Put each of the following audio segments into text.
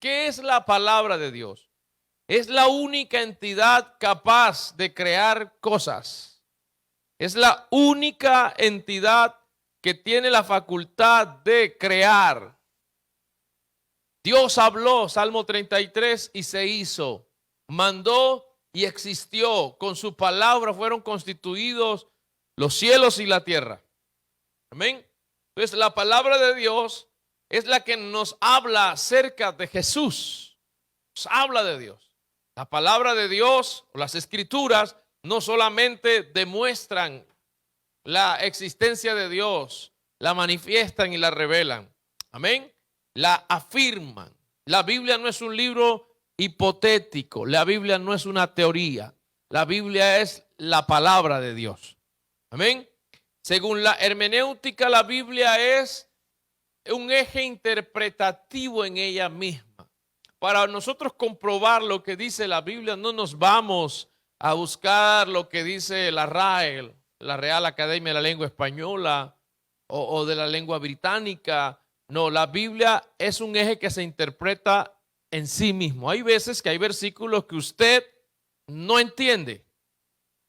¿Qué es la palabra de Dios? Es la única entidad capaz de crear cosas. Es la única entidad que tiene la facultad de crear. Dios habló, Salmo 33, y se hizo. Mandó y existió. Con su palabra fueron constituidos los cielos y la tierra. Amén. Entonces la palabra de Dios es la que nos habla acerca de Jesús. Nos habla de Dios. La palabra de Dios, las escrituras, no solamente demuestran la existencia de Dios, la manifiestan y la revelan. Amén. La afirman. La Biblia no es un libro hipotético. La Biblia no es una teoría. La Biblia es la palabra de Dios. Amén. Según la hermenéutica, la Biblia es un eje interpretativo en ella misma. Para nosotros comprobar lo que dice la Biblia, no nos vamos a buscar lo que dice la RAE, la Real Academia de la Lengua Española o de la lengua británica. No, la Biblia es un eje que se interpreta en sí mismo. Hay veces que hay versículos que usted no entiende,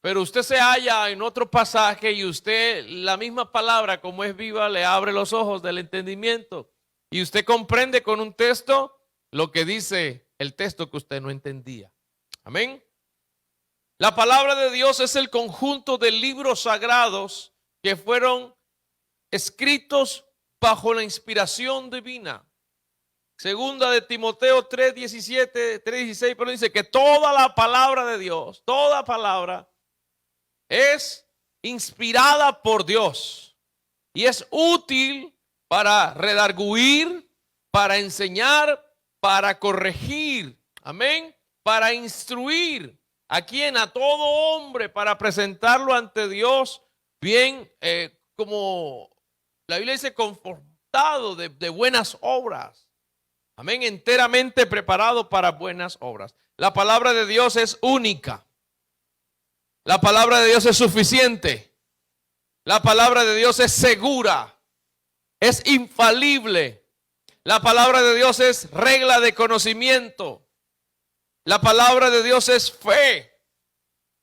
pero usted se halla en otro pasaje y usted, la misma palabra como es viva, le abre los ojos del entendimiento. Y usted comprende con un texto lo que dice el texto que usted no entendía. Amén. La palabra de Dios es el conjunto de libros sagrados que fueron escritos bajo la inspiración divina. Segunda de Timoteo 3:17, 3:16, pero dice que toda la palabra de Dios, toda palabra es inspirada por Dios y es útil para redarguir, para enseñar, para corregir, amén, para instruir a quien, a todo hombre, para presentarlo ante Dios bien, como la Biblia dice, confortado de buenas obras. Amén, enteramente preparado para buenas obras. La palabra de Dios es única. La palabra de Dios es suficiente. La palabra de Dios es segura. Es infalible. La palabra de Dios es regla de conocimiento. La palabra de Dios es fe.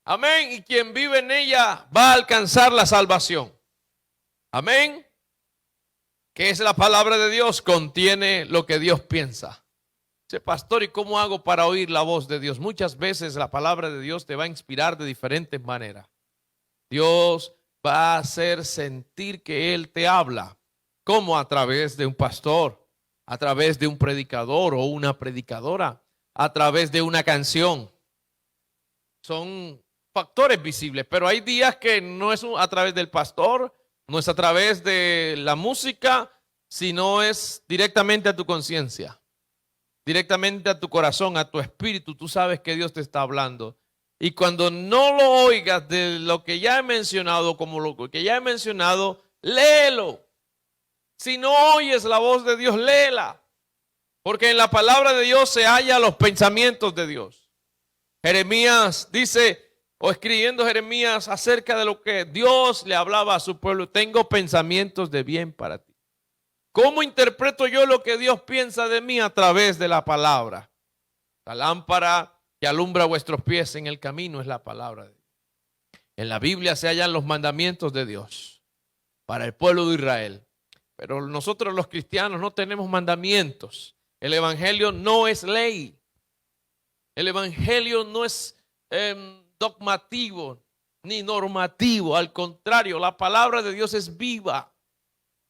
Amén. Y quien vive en ella va a alcanzar la salvación. Amén. ¿Qué es la palabra de Dios? Contiene lo que Dios piensa. Dice, pastor, ¿y cómo hago para oír la voz de Dios? Muchas veces la palabra de Dios te va a inspirar de diferentes maneras. Dios va a hacer sentir que Él te habla, como a través de un pastor, a través de un predicador o una predicadora, a través de una canción. Son factores visibles, pero hay días que no es a través del pastor, no es a través de la música, sino es directamente a tu conciencia, directamente a tu corazón, a tu espíritu. Tú sabes que Dios te está hablando. Y cuando no lo oigas de lo que ya he mencionado, como lo que ya he mencionado, léelo. Si no oyes la voz de Dios, léela. Porque en la palabra de Dios se hallan los pensamientos de Dios. Jeremías dice, o escribiendo Jeremías acerca de lo que Dios le hablaba a su pueblo: tengo pensamientos de bien para ti. ¿Cómo interpreto yo lo que Dios piensa de mí? A través de la palabra. La lámpara que alumbra vuestros pies en el camino es la palabra de Dios. En la Biblia se hallan los mandamientos de Dios para el pueblo de Israel. Pero nosotros los cristianos no tenemos mandamientos. El evangelio no es ley. El evangelio no es dogmativo ni normativo. Al contrario, la palabra de Dios es viva.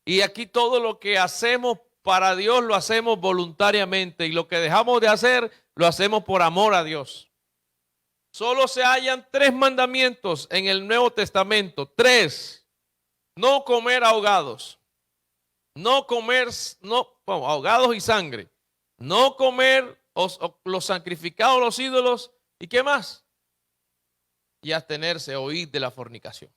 Y aquí todo lo que hacemos para Dios lo hacemos voluntariamente. Y lo que dejamos de hacer lo hacemos por amor a Dios. Solo se hallan 3 mandamientos en el Nuevo Testamento. 3. No comer ahogados. No comer, ahogados y sangre. No comer los sacrificados, los ídolos. ¿Y qué más? Y abstenerse o huir de la fornicación.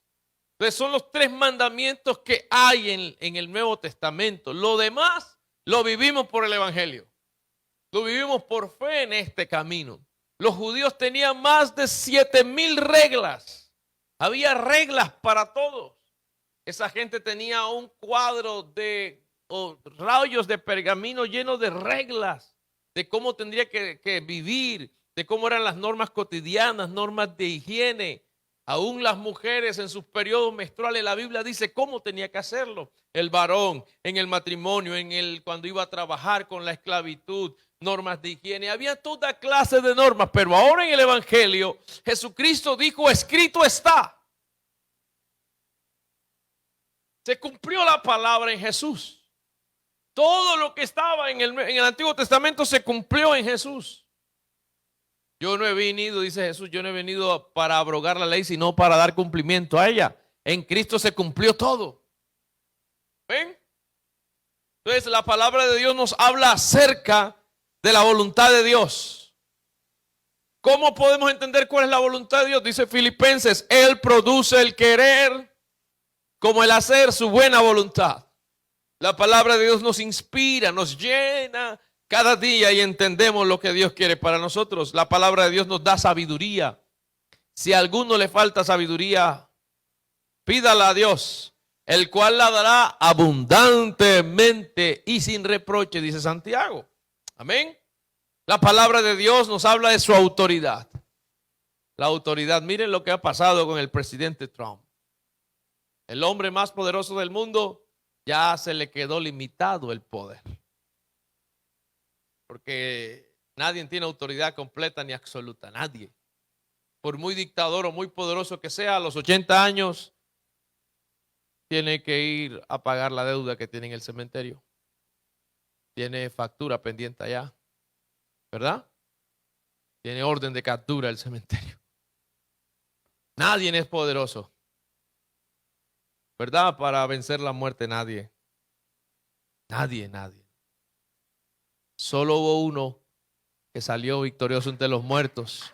Entonces son los 3 mandamientos que hay en el Nuevo Testamento. Lo demás lo vivimos por el evangelio. Lo vivimos por fe en este camino. Los judíos tenían más de 7,000 reglas. Había reglas para todos. Esa gente tenía un cuadro de rollos de pergamino lleno de reglas. de cómo tendría que vivir, de cómo eran las normas cotidianas, normas de higiene. Aún las mujeres en sus periodos menstruales, la Biblia dice cómo tenía que hacerlo. El varón en el matrimonio, cuando iba a trabajar con la esclavitud, normas de higiene. Había toda clase de normas, pero ahora en el Evangelio, Jesucristo dijo, escrito está. Se cumplió la palabra en Jesús. Todo lo que estaba en el Antiguo Testamento se cumplió en Jesús. Yo no he venido, dice Jesús, yo no he venido para abrogar la ley, sino para dar cumplimiento a ella. En Cristo se cumplió todo. ¿Ven? Entonces la palabra de Dios nos habla acerca de la voluntad de Dios. ¿Cómo podemos entender cuál es la voluntad de Dios? Dice Filipenses, Él produce el querer como el hacer, su buena voluntad. La palabra de Dios nos inspira, nos llena cada día y entendemos lo que Dios quiere para nosotros. La palabra de Dios nos da sabiduría. Si a alguno le falta sabiduría, pídala a Dios, el cual la dará abundantemente y sin reproche, dice Santiago. Amén. La palabra de Dios nos habla de su autoridad. La autoridad, miren lo que ha pasado con el presidente Trump. El hombre más poderoso del mundo, ya se le quedó limitado el poder. Porque nadie tiene autoridad completa ni absoluta, nadie. Por muy dictador o muy poderoso que sea, a los 80 años tiene que ir a pagar la deuda que tiene en el cementerio. Tiene factura pendiente allá, ¿verdad? Tiene orden de captura el cementerio. Nadie es poderoso, ¿verdad? Para vencer la muerte, nadie. Nadie. Solo hubo uno que salió victorioso entre los muertos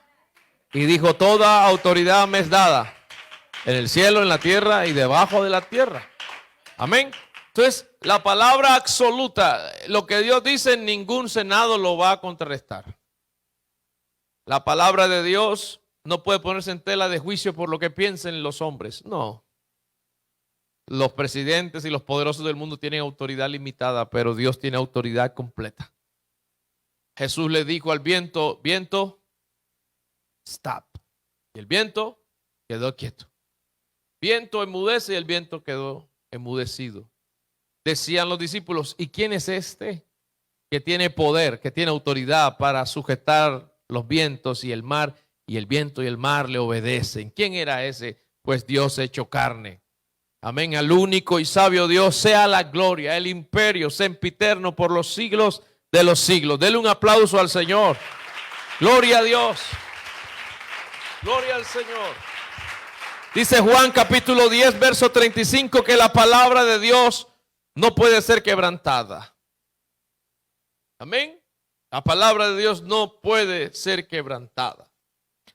y dijo, toda autoridad me es dada en el cielo, en la tierra y debajo de la tierra. Amén. Entonces, la palabra absoluta, lo que Dios dice, ningún senado lo va a contrarrestar. La palabra de Dios no puede ponerse en tela de juicio por lo que piensen los hombres. No. Los presidentes y los poderosos del mundo tienen autoridad limitada, pero Dios tiene autoridad completa. Jesús le dijo al viento, viento, stop. Y el viento quedó quieto. Viento enmudece y el viento quedó enmudecido. Decían los discípulos, ¿y quién es este que tiene poder, que tiene autoridad para sujetar los vientos y el mar? Y el viento y el mar le obedecen. ¿Quién era ese? Pues Dios hecho carne. Amén. Al único y sabio Dios sea la gloria, el imperio sempiterno por los siglos de los siglos. Dele un aplauso al Señor. Gloria a Dios. Gloria al Señor. Dice Juan capítulo 10, verso 35, que la palabra de Dios no puede ser quebrantada. Amén. La palabra de Dios no puede ser quebrantada.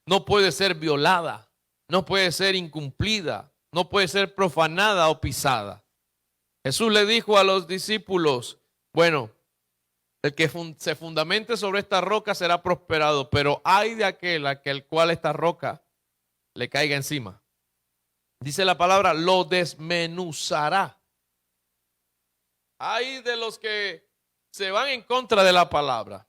No puede ser violada. No puede ser incumplida. No puede ser profanada o pisada. Jesús le dijo a los discípulos, bueno, el que se fundamente sobre esta roca será prosperado, pero hay de aquel a el cual esta roca le caiga encima. Dice la palabra, lo desmenuzará. Hay de los que se van en contra de la palabra.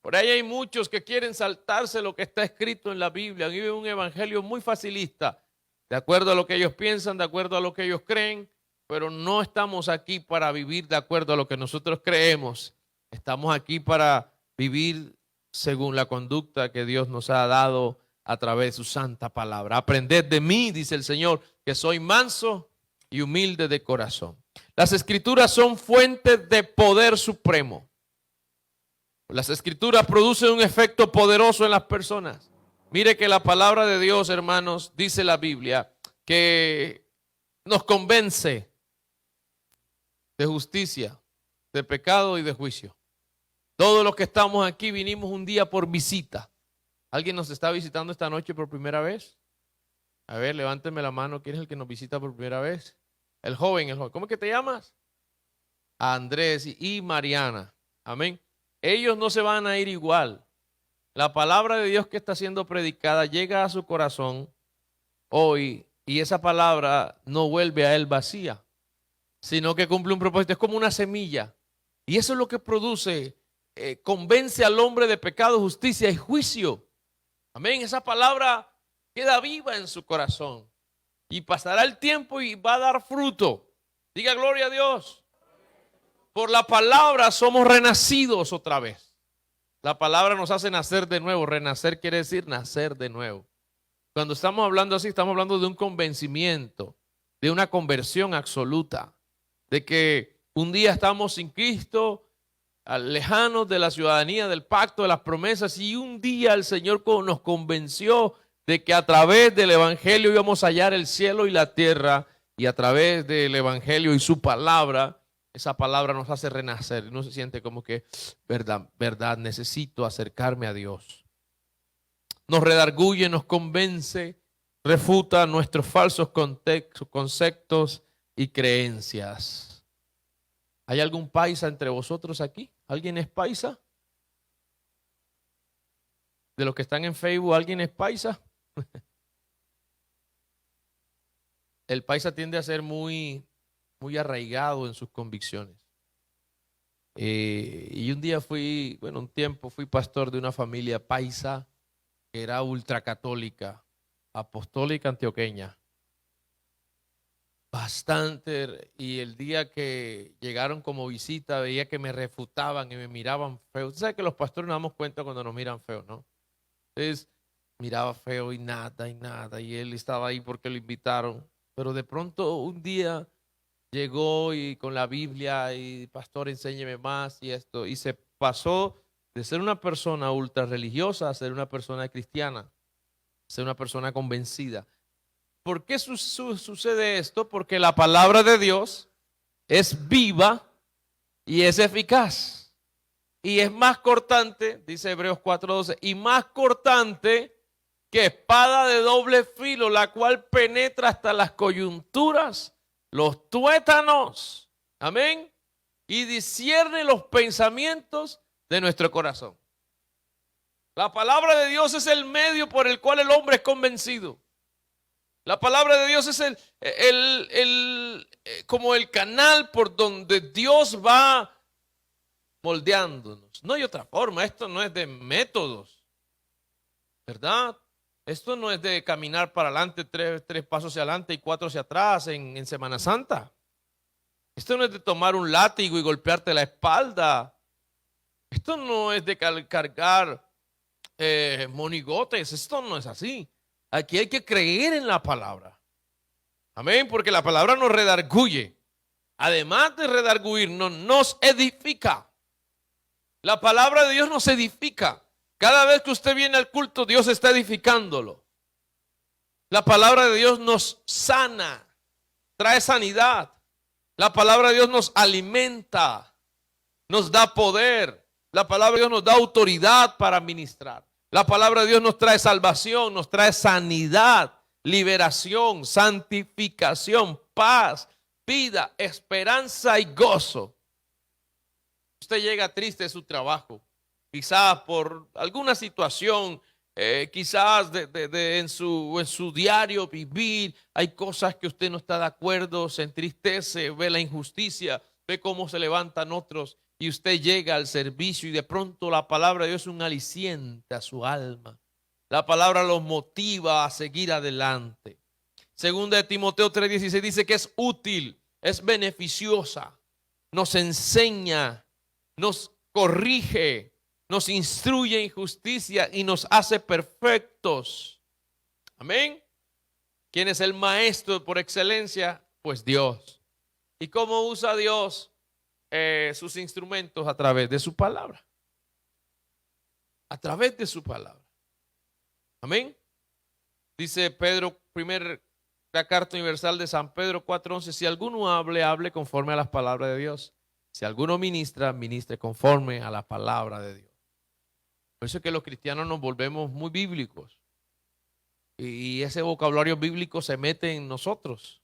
Por ahí hay muchos que quieren saltarse lo que está escrito en la Biblia. Viven un evangelio muy facilista, de acuerdo a lo que ellos piensan, de acuerdo a lo que ellos creen, pero no estamos aquí para vivir de acuerdo a lo que nosotros creemos. Estamos aquí para vivir según la conducta que Dios nos ha dado a través de su santa palabra. Aprended de mí, dice el Señor, que soy manso y humilde de corazón. Las escrituras son fuentes de poder supremo. Las escrituras producen un efecto poderoso en las personas. Mire que la palabra de Dios, hermanos, dice la Biblia, que nos convence de justicia, de pecado y de juicio. Todos los que estamos aquí vinimos un día por visita. ¿Alguien nos está visitando esta noche por primera vez? A ver, levánteme la mano. ¿Quién es el que nos visita por primera vez? El joven. ¿Cómo es que te llamas? Andrés y Mariana. Amén. Ellos no se van a ir igual. La palabra de Dios que está siendo predicada llega a su corazón hoy y esa palabra no vuelve a él vacía, sino que cumple un propósito. Es como una semilla. Y eso es lo que produce convence al hombre de pecado, justicia y juicio. Amén. Esa palabra queda viva en su corazón. Y pasará el tiempo y va a dar fruto. Diga gloria a Dios. Por la palabra somos renacidos otra vez. La palabra nos hace nacer de nuevo. Renacer quiere decir nacer de nuevo. Cuando estamos hablando así, estamos hablando de un convencimiento, de una conversión absoluta, de que un día estamos sin Cristo, lejanos de la ciudadanía, del pacto, de las promesas, y un día el Señor nos convenció de que a través del Evangelio íbamos a hallar el cielo y la tierra, y a través del Evangelio y su palabra, esa palabra nos hace renacer. Uno se siente como que, verdad, necesito acercarme a Dios. Nos redarguye, nos convence, refuta nuestros falsos conceptos y creencias. ¿Hay algún paisa entre vosotros aquí? ¿Alguien es paisa? De los que están en Facebook, ¿alguien es paisa? El paisa tiende a ser muy arraigado en sus convicciones. Y un día un tiempo fui pastor de una familia paisa que era ultracatólica, apostólica antioqueña. Bastante, y el día que llegaron como visita veía que me refutaban y me miraban feo. Usted sabe que los pastores nos damos cuenta cuando nos miran feo, ¿no? Entonces miraba feo y nada, y él estaba ahí porque lo invitaron. Pero de pronto un día llegó y con la Biblia y pastor, enséñeme más y esto. Y se pasó de ser una persona ultra religiosa a ser una persona cristiana, a ser una persona convencida. ¿Por qué sucede esto? Porque la palabra de Dios es viva y es eficaz. Y es más cortante, dice Hebreos 4:12, y más cortante que espada de doble filo, la cual penetra hasta las coyunturas, los tuétanos, amén, y discierne los pensamientos de nuestro corazón. La palabra de Dios es el medio por el cual el hombre es convencido. La palabra de Dios es como el canal por donde Dios va moldeándonos. No hay otra forma. Esto no es de métodos, ¿verdad? Esto no es de caminar para adelante, tres pasos hacia adelante y 4 hacia atrás en Semana Santa. Esto no es de tomar un látigo y golpearte la espalda. Esto no es de cargar monigotes. Esto no es así. Aquí hay que creer en la palabra. Amén, porque la palabra nos redarguye. Además de redarguirnos, nos edifica. La palabra de Dios nos edifica. Cada vez que usted viene al culto, Dios está edificándolo. La palabra de Dios nos sana, trae sanidad. La palabra de Dios nos alimenta, nos da poder. La palabra de Dios nos da autoridad para ministrar. La palabra de Dios nos trae salvación, nos trae sanidad, liberación, santificación, paz, vida, esperanza y gozo. Usted llega triste de su trabajo, quizás por alguna situación, quizás en su diario vivir, hay cosas que usted no está de acuerdo, se entristece, ve la injusticia, ve cómo se levantan otros. Y usted llega al servicio y de pronto la palabra de Dios es un aliciente a su alma. La palabra los motiva a seguir adelante. Segunda de Timoteo 3:16 dice que es útil, es beneficiosa, nos enseña, nos corrige, nos instruye en justicia y nos hace perfectos. Amén. ¿Quién es el maestro por excelencia? Pues Dios. ¿Y cómo usa Dios sus instrumentos? A través de su palabra. A través de su palabra. Amén. Dice Pedro, la carta universal de San Pedro 4:11, si alguno hable conforme a las palabras de Dios. Si alguno ministre conforme a la palabra de Dios. Por eso es que los cristianos nos volvemos muy bíblicos. Y ese vocabulario bíblico se mete en nosotros,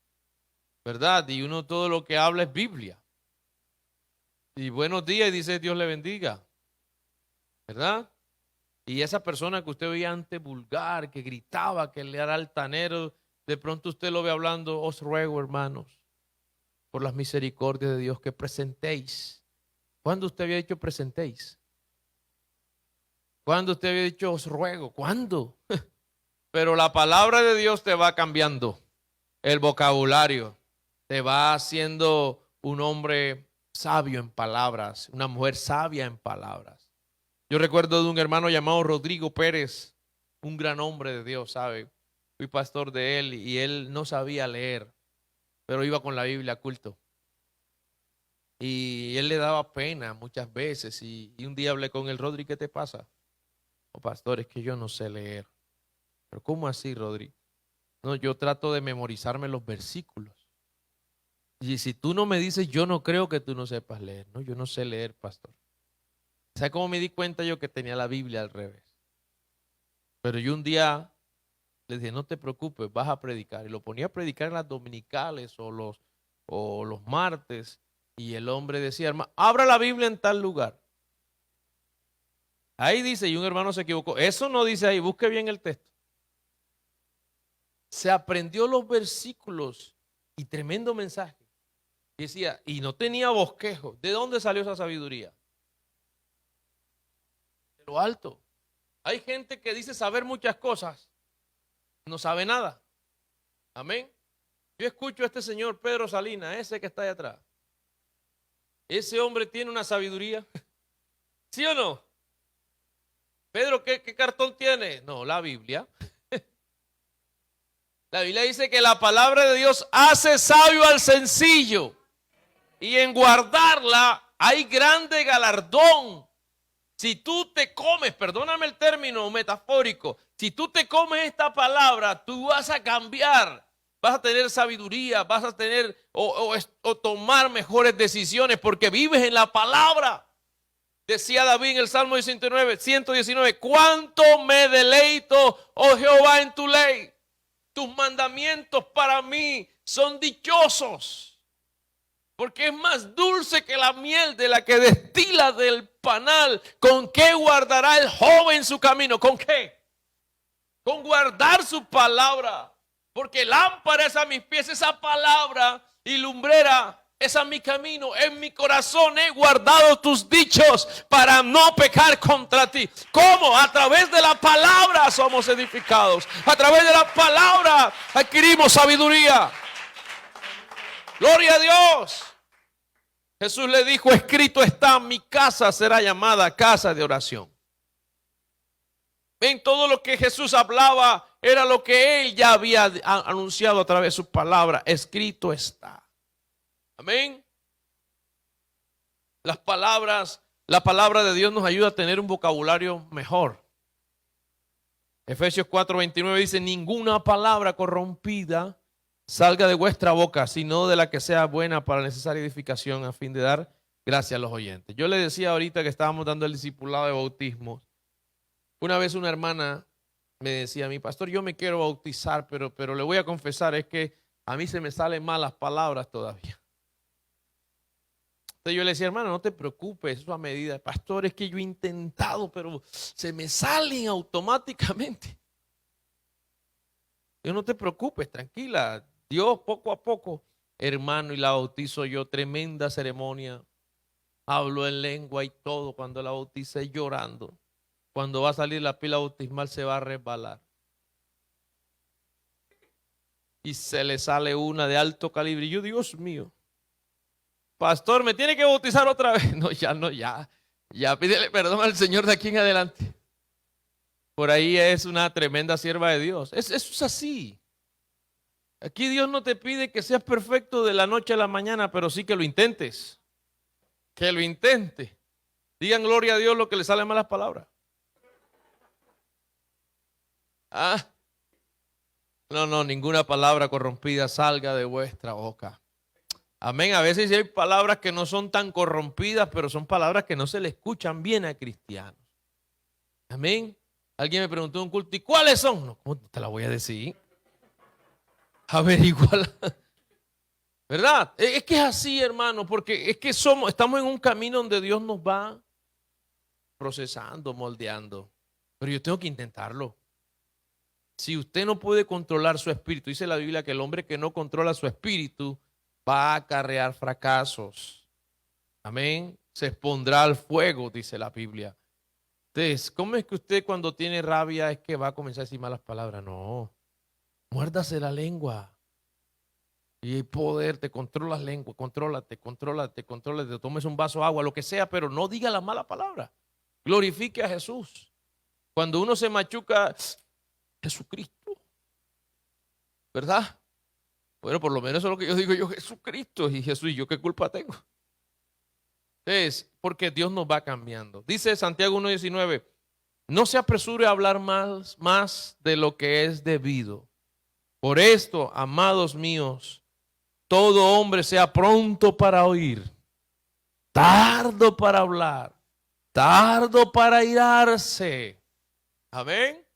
¿verdad? Y uno todo lo que habla es Biblia. Y buenos días y dice Dios le bendiga, ¿verdad? Y esa persona que usted veía antes vulgar, que gritaba, que le era altanero, de pronto usted lo ve hablando, os ruego, hermanos, por las misericordias de Dios, que presentéis. ¿Cuándo usted había dicho presentéis? ¿Cuándo usted había dicho os ruego? ¿Cuándo? Pero la palabra de Dios te va cambiando el vocabulario, te va haciendo un hombre sabio en palabras, una mujer sabia en palabras. Yo recuerdo de un hermano llamado Rodrigo Pérez, un gran hombre de Dios, ¿sabe? Fui pastor de él y él no sabía leer, pero iba con la Biblia a culto. Y él le daba pena muchas veces y un día hablé con él, Rodri, ¿qué te pasa? Oh, pastor, es que yo no sé leer. Pero ¿cómo así, Rodri? No, yo trato de memorizarme los versículos. Y si tú no me dices, yo no creo que tú no sepas leer. No, yo no sé leer, pastor. ¿Sabes cómo me di cuenta yo que tenía la Biblia al revés? Pero yo un día le dije, no te preocupes, vas a predicar. Y lo ponía a predicar en las dominicales o los martes. Y el hombre decía, hermano, abra la Biblia en tal lugar. Ahí dice, y un hermano se equivocó. Eso no dice ahí, busque bien el texto. Se aprendió los versículos y tremendo mensaje. Y decía, y no tenía bosquejo. ¿De dónde salió esa sabiduría? De lo alto. Hay gente que dice saber muchas cosas, no sabe nada. Amén. Yo escucho a este señor Pedro Salinas, ese que está ahí atrás. Ese hombre tiene una sabiduría. ¿Sí o no? Pedro, ¿qué cartón tiene? No, la Biblia. La Biblia dice que la palabra de Dios hace sabio al sencillo. Y en guardarla hay grande galardón. Si tú te comes, perdóname el término metafórico, si tú te comes esta palabra, tú vas a cambiar, vas a tener sabiduría, vas a tener o tomar mejores decisiones porque vives en la palabra. Decía David en el Salmo 119, ¿cuánto me deleito, oh Jehová, en tu ley? Tus mandamientos para mí son dichosos. Porque es más dulce que la miel de la que destila del panal. ¿Con qué guardará el joven su camino? ¿Con qué? Con guardar su palabra. Porque lámpara es a mis pies esa palabra y lumbrera es a mi camino. En mi corazón he guardado tus dichos para no pecar contra ti. ¿Cómo? A través de la palabra somos edificados. A través de la palabra adquirimos sabiduría. Gloria a Dios. Jesús le dijo, escrito está, mi casa será llamada casa de oración. Ven, todo lo que Jesús hablaba era lo que él ya había anunciado a través de su palabra. Escrito está. Amén. La palabra de Dios nos ayuda a tener un vocabulario mejor. Efesios 4:29 dice, ninguna palabra corrompida salga de vuestra boca, sino de la que sea buena para la necesaria edificación a fin de dar gracias a los oyentes. Yo le decía ahorita que estábamos dando el discipulado de bautismo. Una vez una hermana me decía, mi pastor, yo me quiero bautizar, pero le voy a confesar, es que a mí se me salen mal las palabras todavía. Entonces yo le decía, hermano, no te preocupes, eso a medida. Pastor, es que yo he intentado, pero se me salen automáticamente. Yo, no te preocupes, tranquila. Dios poco a poco, hermano, y la bautizo yo, tremenda ceremonia. Hablo en lengua y todo cuando la bauticé llorando. Cuando va a salir la pila bautismal se va a resbalar. Y se le sale una de alto calibre. Y yo, Dios mío, pastor, ¿me tiene que bautizar otra vez? No, ya pídele perdón al Señor de aquí en adelante. Por ahí es una tremenda sierva de Dios. Eso es así. Aquí Dios no te pide que seas perfecto de la noche a la mañana, pero sí que lo intentes. Que lo intente. Digan gloria a Dios lo que le salen malas palabras. No, ninguna palabra corrompida salga de vuestra boca. Amén. A veces hay palabras que no son tan corrompidas, pero son palabras que no se le escuchan bien a cristianos. Amén. Alguien me preguntó en un culto, ¿y cuáles son? No, ¿cómo te la voy a decir? Averiguala. ¿Verdad? Es que es así, hermano, porque es que estamos en un camino donde Dios nos va procesando, moldeando. Pero yo tengo que intentarlo. Si usted no puede controlar su espíritu, dice la Biblia que el hombre que no controla su espíritu va a acarrear fracasos. Amén. Se expondrá al fuego, dice la Biblia. Entonces, ¿cómo es que usted cuando tiene rabia es que va a comenzar a decir malas palabras? No, muérdase la lengua. Y hay poder, te controlas lengua, contrólate, tomes un vaso de agua, lo que sea, pero no diga la mala palabra. Glorifique a Jesús. Cuando uno se machuca, Jesucristo, ¿verdad? Bueno, por lo menos eso es lo que yo digo, yo Jesucristo y Jesús, ¿y yo qué culpa tengo? Es porque Dios nos va cambiando. Dice Santiago 1:19, no se apresure a hablar más de lo que es debido. Por esto, amados míos, todo hombre sea pronto para oír, tardo para hablar, tardo para airarse. Amén.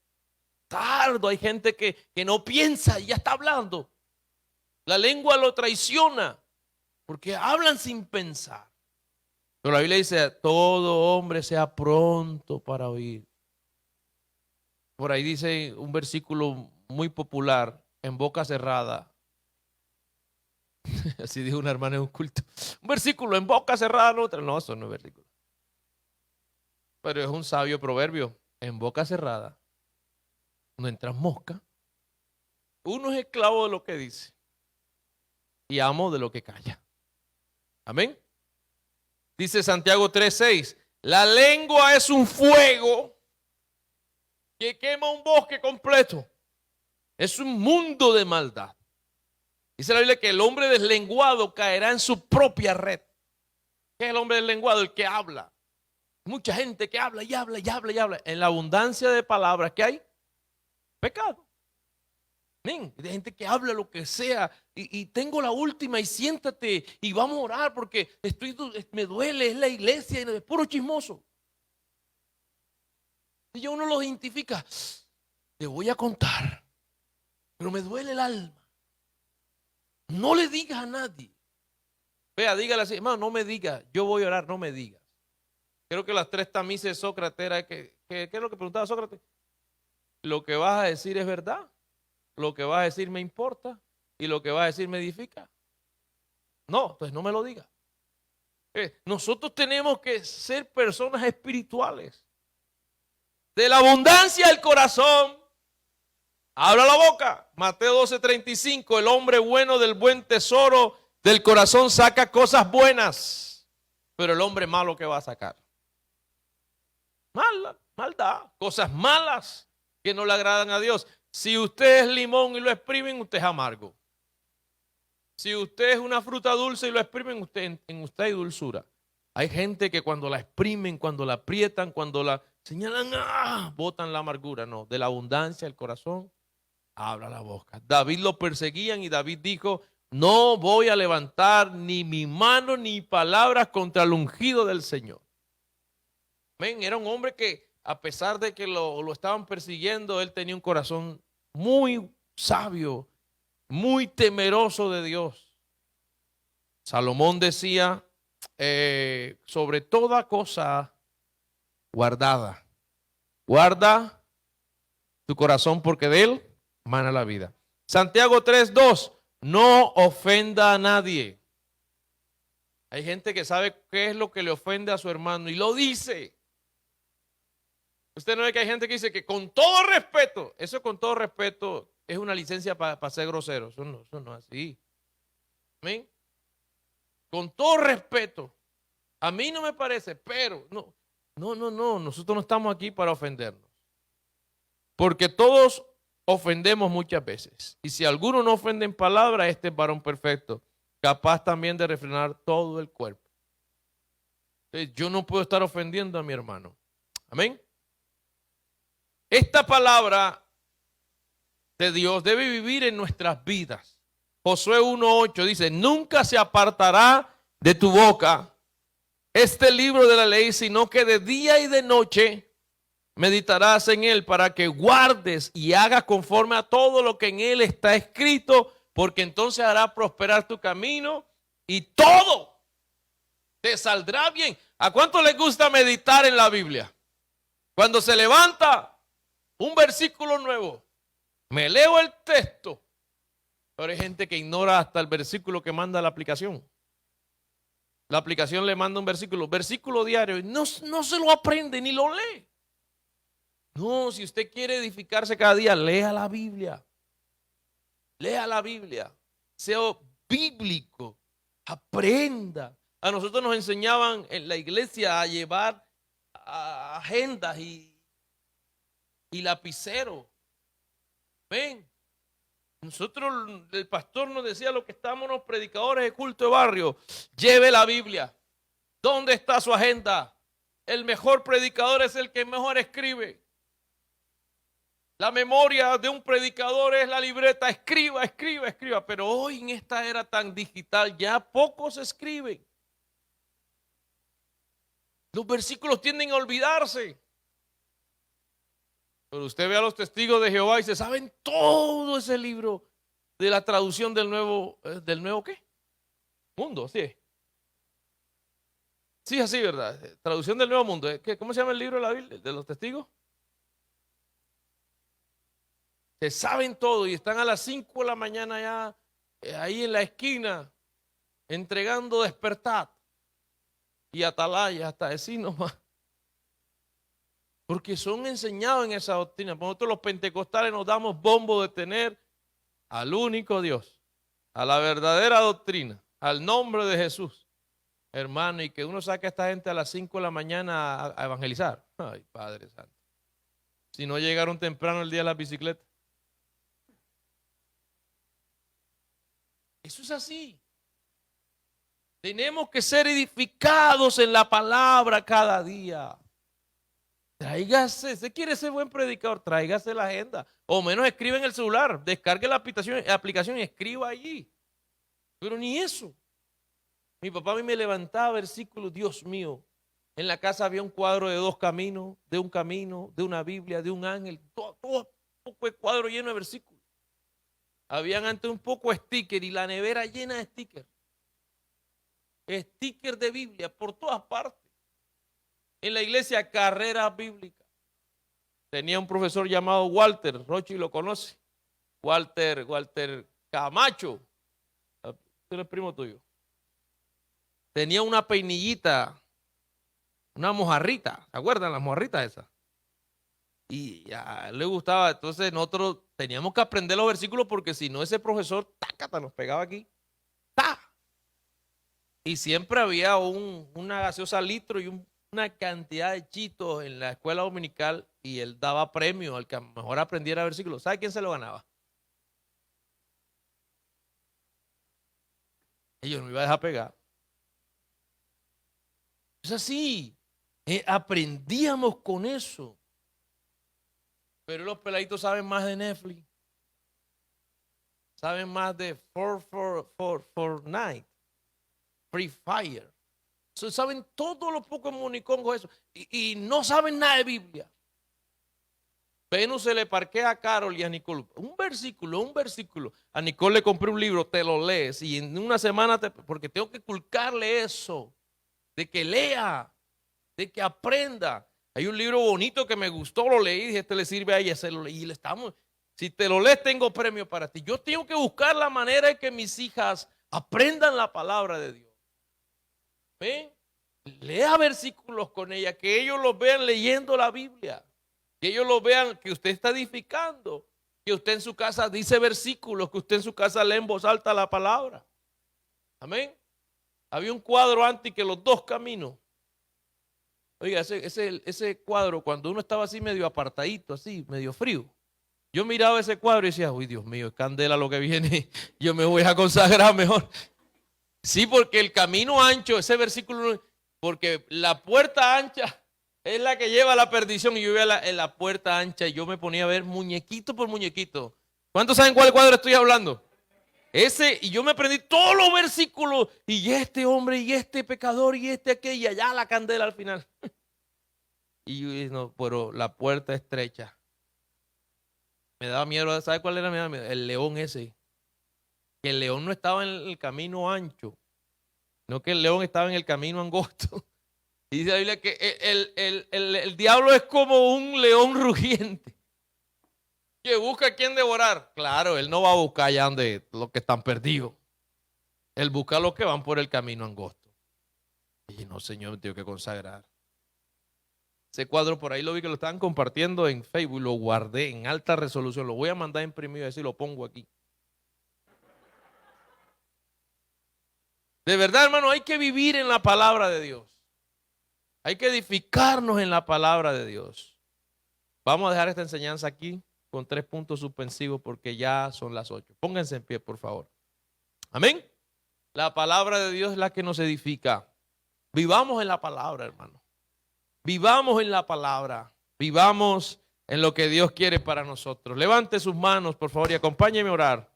Tardo. Hay gente que no piensa y ya está hablando. La lengua lo traiciona porque hablan sin pensar. Pero la Biblia dice, todo hombre sea pronto para oír. Por ahí dice un versículo muy popular, en boca cerrada. Así dijo una hermana en un culto. Un versículo en boca cerrada, no, eso no es versículo. Pero es un sabio proverbio. En boca cerrada no entras mosca. Uno es esclavo de lo que dice y amo de lo que calla. Amén. Dice Santiago 3:6, la lengua es un fuego que quema un bosque completo. Es un mundo de maldad. Dice la Biblia que el hombre deslenguado caerá en su propia red. ¿Qué es el hombre deslenguado? El que habla. Mucha gente que habla y habla y habla y habla. En la abundancia de palabras que hay, pecado. Hay gente que habla lo que sea y tengo la última y siéntate y vamos a orar porque me duele, es la iglesia, es puro chismoso. Y ya uno lo identifica, te voy a contar, pero me duele el alma. No le digas a nadie. Vea, dígale así, hermano, no me digas, yo voy a orar, no me digas. Creo que las 3 tamices de Sócrates era ¿qué es lo que preguntaba Sócrates? Lo que vas a decir es verdad. Lo que vas a decir me importa y lo que vas a decir me edifica. No, entonces no me lo digas. Nosotros tenemos que ser personas espirituales. De la abundancia del corazón, habla la boca. Mateo 12:35, el hombre bueno del buen tesoro del corazón saca cosas buenas, pero el hombre malo, ¿qué va a sacar? Maldad, cosas malas que no le agradan a Dios. Si usted es limón y lo exprimen, usted es amargo. Si usted es una fruta dulce y lo exprimen, en usted hay dulzura. Hay gente que cuando la exprimen, cuando la aprietan, cuando la señalan, botan la amargura. No, de la abundancia del corazón, habla la boca. David lo perseguían y David dijo, no voy a levantar ni mi mano ni palabras contra el ungido del Señor. Amén. Era un hombre que a pesar de que lo estaban persiguiendo, él tenía un corazón muy sabio, muy temeroso de Dios. Salomón decía, sobre toda cosa guardada, guarda tu corazón porque de él mana la vida. Santiago 3:2, no ofenda a nadie. Hay gente que sabe qué es lo que le ofende a su hermano y lo dice. Usted no ve que hay gente que dice que con todo respeto, eso con todo respeto es una licencia para ser grosero. Eso no es así. ¿Amén? Con todo respeto. A mí no me parece, pero no. Nosotros no estamos aquí para ofendernos. Porque todos ofendemos muchas veces. Y si alguno no ofende en palabra, este es varón perfecto, capaz también de refrenar todo el cuerpo. Entonces, yo no puedo estar ofendiendo a mi hermano. Amén. Esta palabra de Dios debe vivir en nuestras vidas. Josué 1:8 dice, nunca se apartará de tu boca este libro de la ley, sino que de día y de noche meditarás en él para que guardes y hagas conforme a todo lo que en él está escrito, porque entonces hará prosperar tu camino y todo te saldrá bien. ¿A cuánto les gusta meditar en la Biblia? Cuando se levanta un versículo nuevo, me leo el texto, pero hay gente que ignora hasta el versículo que manda la aplicación. La aplicación le manda un versículo diario y no se lo aprende ni lo lee. No, si usted quiere edificarse cada día, lea la Biblia. Lea la Biblia. Sea bíblico. Aprenda. A nosotros nos enseñaban en la iglesia a llevar agendas y lapiceros. Ven. Nosotros, el pastor nos decía lo que estamos los predicadores de culto de barrio. Lleve la Biblia. ¿Dónde está su agenda? El mejor predicador es el que mejor escribe. La memoria de un predicador es la libreta. Escriba, escriba, escriba. Pero hoy en esta era tan digital ya pocos escriben. Los versículos tienden a olvidarse. Pero usted ve a los testigos de Jehová y se saben todo ese libro de la traducción del nuevo ¿qué? Mundo, sí. Sí, así, ¿verdad? Traducción del Nuevo Mundo. ¿Cómo se llama el libro de la Biblia? ¿De los testigos? Se saben todo y están a las 5 de la mañana ya ahí en la esquina entregando despertar y atalaya hasta decir nomás. Porque son enseñados en esa doctrina. Nosotros los pentecostales nos damos bombo de tener al único Dios, a la verdadera doctrina, al nombre de Jesús. Hermano, y que uno saque a esta gente a las 5 de la mañana a evangelizar. Ay, Padre Santo. Si no llegaron temprano el día de la bicicleta. Eso es así. Tenemos que ser edificados en la palabra cada día. Tráigase, si quiere ser buen predicador, tráigase la agenda. O menos escribe en el celular, descargue la aplicación y escriba allí. Pero ni eso. Mi papá a mí me levantaba versículos, Dios mío. En la casa había un cuadro de 2 caminos, de un camino, de una Biblia, de un ángel, todo el cuadro lleno de versículos. Habían antes un poco de sticker y la nevera llena de stickers. Sticker de Biblia por todas partes. En la iglesia, carrera bíblica. Tenía un profesor llamado Walter, Rochi lo conoce. Walter Camacho. Él es primo tuyo. Tenía una peinillita, una mojarrita. ¿Se acuerdan las mojarritas esas? Y a él le gustaba. Entonces nosotros teníamos que aprender los versículos porque si no ese profesor, tácata, nos pegaba aquí. ¡Ta! Y siempre había una gaseosa litro y una cantidad de chitos en la escuela dominical y él daba premio al que mejor aprendiera versículos. ¿Sabe quién se lo ganaba? Ellos no iban a dejar pegar. Es así. Aprendíamos con eso. Pero los peladitos saben más de Netflix. Saben más de Fortnite. Free Fire. Saben todo lo poco con eso. Y no saben nada de Biblia. Venus se le parquea a Carol y a Nicole. Un versículo. A Nicole le compré un libro, te lo lees. Y en una semana, porque tengo que inculcarle eso. De que lea. De que aprenda. Hay un libro bonito que me gustó, lo leí. Dije, este le sirve a ella. Se lo leí. Si te lo lees, tengo premio para ti. Yo tengo que buscar la manera de que mis hijas aprendan la palabra de Dios. ¿Ven? Lea versículos con ella, que ellos los vean leyendo la Biblia, que ellos lo vean que usted está edificando, que usted en su casa dice versículos, que usted en su casa lee en voz alta la palabra. Amén. Había un cuadro antes que los 2 caminos. Oiga, ese cuadro, cuando uno estaba así medio apartadito, así, medio frío, yo miraba ese cuadro y decía, uy, Dios mío, es candela lo que viene, yo me voy a consagrar mejor. Sí, porque el camino ancho, ese versículo, porque la puerta ancha es la que lleva a la perdición. Y yo iba en la puerta ancha y yo me ponía a ver muñequito por muñequito. ¿Cuántos saben cuál cuadro estoy hablando? Ese, y yo me aprendí todos los versículos. Y este hombre, y este pecador, y este aquel, y allá la candela al final. Y yo, no, pero la puerta estrecha. Me daba miedo, ¿sabe cuál era mi miedo? El león ese. Que el león no estaba en el camino ancho, no que el león estaba en el camino angosto. Y dice la Biblia que el diablo es como un león rugiente que busca a quien devorar. Claro, él no va a buscar allá donde los que están perdidos. Él busca a los que van por el camino angosto. Y no, Señor, me tengo que consagrar. Ese cuadro por ahí lo vi que lo estaban compartiendo en Facebook, lo guardé en alta resolución. Lo voy a mandar a imprimir y así lo pongo aquí. De verdad, hermano, hay que vivir en la palabra de Dios. Hay que edificarnos en la palabra de Dios. Vamos a dejar esta enseñanza aquí con 3 puntos suspensivos porque ya son las 8. Pónganse en pie, por favor. Amén. La palabra de Dios es la que nos edifica. Vivamos en la palabra, hermano. Vivamos en la palabra. Vivamos en lo que Dios quiere para nosotros. Levante sus manos, por favor, y acompáñeme a orar.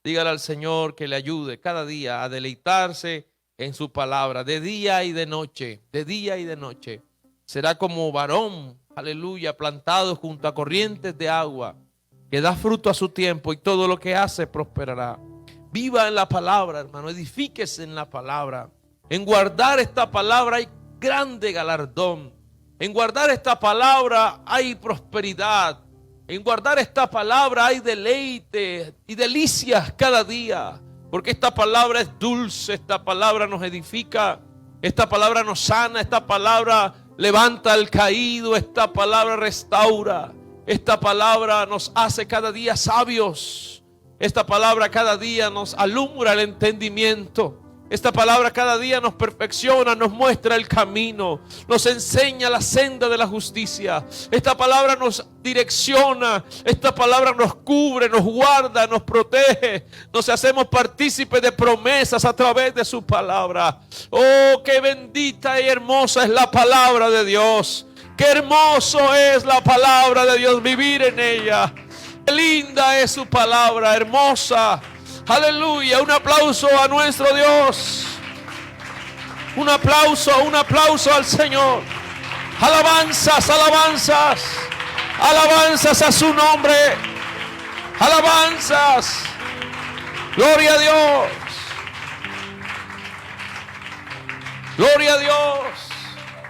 Dígale al Señor que le ayude cada día a deleitarse en su palabra, de día y de noche, de día y de noche. Será como varón, aleluya, plantado junto a corrientes de agua, que da fruto a su tiempo y todo lo que hace prosperará. Viva en la palabra, hermano, edifíquese en la palabra. En guardar esta palabra hay grande galardón. En guardar esta palabra hay prosperidad. En guardar esta palabra hay deleite y delicias cada día. Porque esta palabra es dulce, esta palabra nos edifica, esta palabra nos sana, esta palabra levanta al caído, esta palabra restaura, esta palabra nos hace cada día sabios, esta palabra cada día nos alumbra el entendimiento. Esta palabra cada día nos perfecciona, nos muestra el camino, nos enseña la senda de la justicia. Esta palabra nos direcciona, esta palabra nos cubre, nos guarda, nos protege. Nos hacemos partícipes de promesas a través de su palabra. Oh, qué bendita y hermosa es la palabra de Dios. Qué hermoso es la palabra de Dios, vivir en ella. Qué linda es su palabra, hermosa. Aleluya, un aplauso a nuestro Dios. Un aplauso al Señor. Alabanzas, alabanzas. Alabanzas a su nombre. Alabanzas. Gloria a Dios. Gloria a Dios.